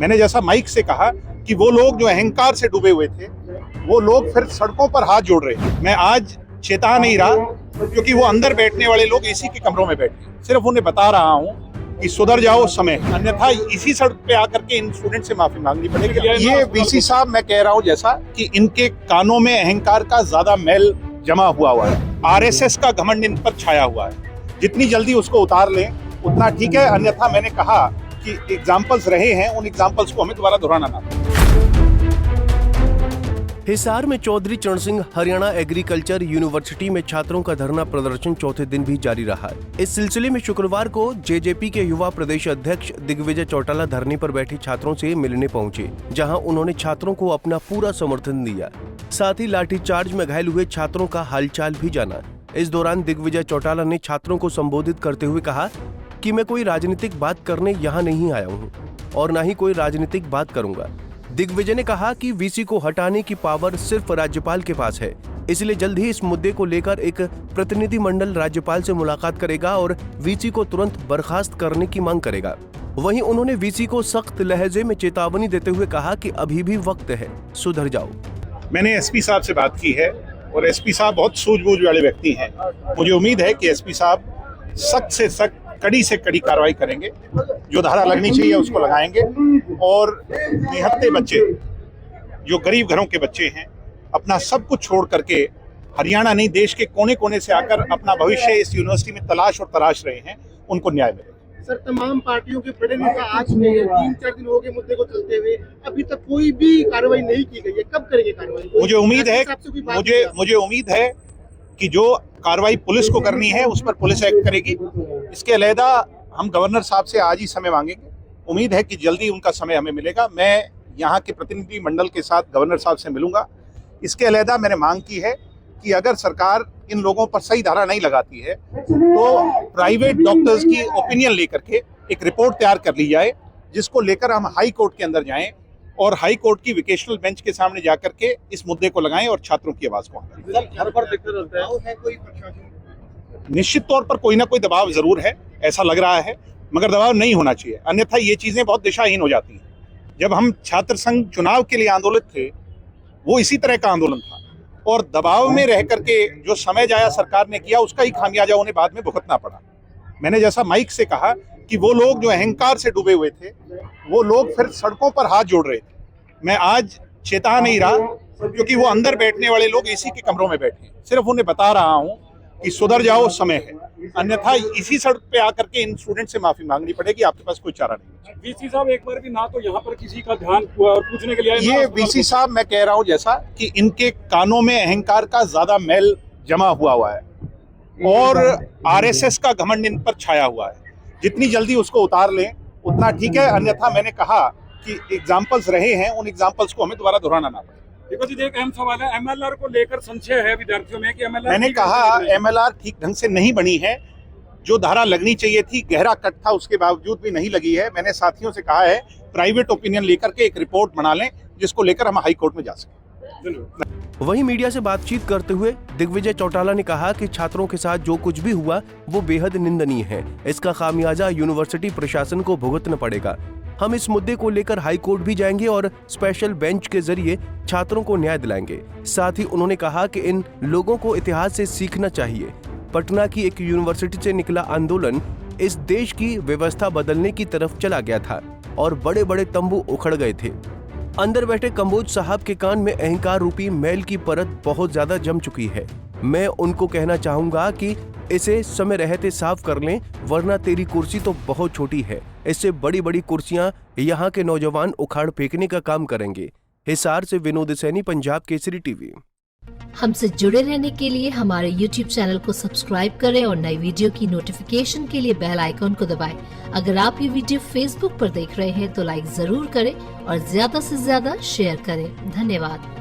मैंने जैसा माइक से कहा कि वो लोग जो अहंकार से डूबे हुए थे वो लोग फिर सड़कों पर हाथ जोड़ रहे हैं। मैं आज चेता नहीं रहा क्योंकि वो अंदर बैठने वाले लोग एसी के कमरों में बैठे, सिर्फ उन्हें बता रहा हूँ कि सुधर जाओ समय, अन्यथा इसी सड़क पे आकर के इन स्टूडेंट से माफी मांगनी पड़ेगी। ये वीसी साहब मैं कह रहा हूँ जैसा कि इनके कानों में अहंकार का ज्यादा मैल जमा हुआ है, आरएसएस का घमंड इन पर छाया हुआ है। जितनी जल्दी उसको उतार लें उतना ठीक है, अन्यथा मैंने कहा कि एग्जाम्पल्स रहे हैं, उन एग्जाम्पल्स को हमें दोबारा दोहराना ना पड़े। हिसार में चौधरी चरण सिंह हरियाणा एग्रीकल्चर यूनिवर्सिटी में छात्रों का धरना प्रदर्शन चौथे दिन भी जारी रहा है। इस सिलसिले में शुक्रवार को जेजेपी के युवा प्रदेश अध्यक्ष दिग्विजय चौटाला धरने पर बैठे छात्रों से मिलने पहुंचे, जहां उन्होंने छात्रों को अपना पूरा समर्थन दिया। साथ ही लाठीचार्ज में घायल हुए छात्रों का हालचाल भी जाना। इस दौरान दिग्विजय चौटाला ने छात्रों को संबोधित करते हुए कहा कि मैं कोई राजनीतिक बात करने यहाँ नहीं आया हूँ और न ही कोई राजनीतिक बात करूंगा। दिग्विजय ने कहा कि वीसी को हटाने की पावर सिर्फ राज्यपाल के पास है, इसलिए जल्द ही इस मुद्दे को लेकर एक प्रतिनिधि मंडल राज्यपाल से मुलाकात करेगा और वीसी को तुरंत बर्खास्त करने की मांग करेगा। वहीं उन्होंने वीसी को सख्त लहजे में चेतावनी देते हुए कहा कि अभी भी वक्त है, सुधर जाओ। मैंने एसपी साहब से बात की है और एसपी साहब बहुत सूझबूझ वाले व्यक्ति हैं। मुझे उम्मीद है कि एसपी साहब सख्त से सख्त, कड़ी से कड़ी कार्रवाई करेंगे, जो धारा लगनी चाहिए उसको लगाएंगे और निहत्थे बच्चे जो गरीब घरों के बच्चे हैं अपना सब कुछ छोड़ करके हरियाणा नहीं देश के कोने कोने से आकर अपना भविष्य इस यूनिवर्सिटी में तलाश और तराश रहे हैं, उनको न्याय मिलेगा। सर, तमाम पार्टियों के बड़े नेता आज नहीं है, 3-4 दिन हो गए मुद्दे को चलते हुए, अभी तक कोई भी कार्रवाई नहीं की गई है। कब करेंगे कार्रवाई? मुझे उम्मीद है कि जो कार्रवाई पुलिस को करनी है उस पर पुलिस एक्ट करेगी। इसके अलहदा हम गवर्नर साहब से आज ही समय मांगेंगे। उम्मीद है कि जल्दी उनका समय हमें मिलेगा। मैं यहाँ के प्रतिनिधि मंडल के साथ गवर्नर साहब से मिलूंगा। इसके अलहदा मैंने मांग की है कि अगर सरकार इन लोगों पर सही धारा नहीं लगाती है तो प्राइवेट डॉक्टर्स की ओपिनियन लेकर के एक रिपोर्ट तैयार कर ली जाए, जिसको लेकर हम हाई कोर्ट के अंदर जाएं और हाई कोर्ट की वोकेशनल बेंच के सामने जाकर के इस मुद्दे को लगाएं और छात्रों की आवाज को निश्चित तौर पर कोई ना कोई दबाव जरूर है, ऐसा लग रहा है, मगर दबाव नहीं होना चाहिए, अन्यथा ये चीजें बहुत दिशाहीन हो जाती हैं। जब हम छात्र संघ चुनाव के लिए आंदोलित थे वो इसी तरह का आंदोलन था और दबाव में रह करके जो समय जाया सरकार ने किया उसका ही खामियाजा उन्हें बाद में भुगतना पड़ा। मैंने जैसा माइक से कहा कि वो लोग जो अहंकार से डूबे हुए थे वो लोग फिर सड़कों पर हाथ जोड़ रहे थे। मैं आज चेता नहीं रहा क्योंकि वो अंदर बैठने वाले लोग एसी के कमरों में बैठे, सिर्फ उन्हें बता रहा हूँ कि सुधर जाओ समय है, अन्यथा इसी सड़क पे आकर के इन स्टूडेंट से माफी मांगनी पड़ेगी। आपके पास कोई चारा नहीं। वीसी साहब एक बार भी ना तो यहाँ पर किसी का ध्यान पूछने के लिए आए। ये वीसी साहब मैं कह रहा हूँ जैसा कि इनके कानों में अहंकार का ज्यादा मैल जमा हुआ है और आरएसएस का घमंड इन पर छाया हुआ है। जितनी जल्दी उसको उतार लें उतना ठीक है, अन्यथा मैंने कहा कि एग्जाम्पल्स रहे हैं, उन एग्जाम्पल्स को हमें दोबारा दोहराना ना पड़े। देखो जी, एक अहम सवाल है, एमएलआर को लेकर संशय है विद्यार्थियों में कि एमएलआर, मैंने कहा एमएलआर ठीक ढंग से नहीं बनी है, जो धारा लगनी चाहिए थी, गहरा कट था, उसके बावजूद भी नहीं लगी है। मैंने साथियों से कहा है प्राइवेट ओपिनियन लेकर के एक रिपोर्ट बना लें जिसको लेकर हम हाई कोर्ट में जा सकें। वहीं मीडिया से बातचीत करते हुए दिग्विजय चौटाला ने कहा कि छात्रों के साथ जो कुछ भी हुआ वो बेहद निंदनीय है। इसका खामियाजा यूनिवर्सिटी प्रशासन को भुगतना पड़ेगा। हम इस मुद्दे को लेकर हाई कोर्ट भी जाएंगे और स्पेशल बेंच के जरिए छात्रों को न्याय दिलाएंगे। साथ ही उन्होंने कहा कि इन लोगों को इतिहास से सीखना चाहिए। पटना की एक यूनिवर्सिटी से निकला आंदोलन इस देश की व्यवस्था बदलने की तरफ चला गया था और बड़े बड़े तंबू उखड़ गए थे। अंदर बैठे कंबोज साहब के कान में अहंकार रूपी मैल की परत बहुत ज्यादा जम चुकी है। मैं उनको कहना चाहूंगा कि इसे समय रहते साफ कर लें, वरना तेरी कुर्सी तो बहुत छोटी है। इससे बड़ी बड़ी कुर्सियां यहाँ के नौजवान उखाड़ फेंकने का काम करेंगे। हिसार से विनोद सैनी, पंजाब केसरी टीवी। हमसे जुड़े रहने के लिए हमारे YouTube चैनल को सब्सक्राइब करें और नई वीडियो की नोटिफिकेशन के लिए बेल आइकॉन को दबाएं। अगर आप ये वीडियो Facebook पर देख रहे हैं तो लाइक जरूर करें और ज्यादा से ज्यादा शेयर करें। धन्यवाद।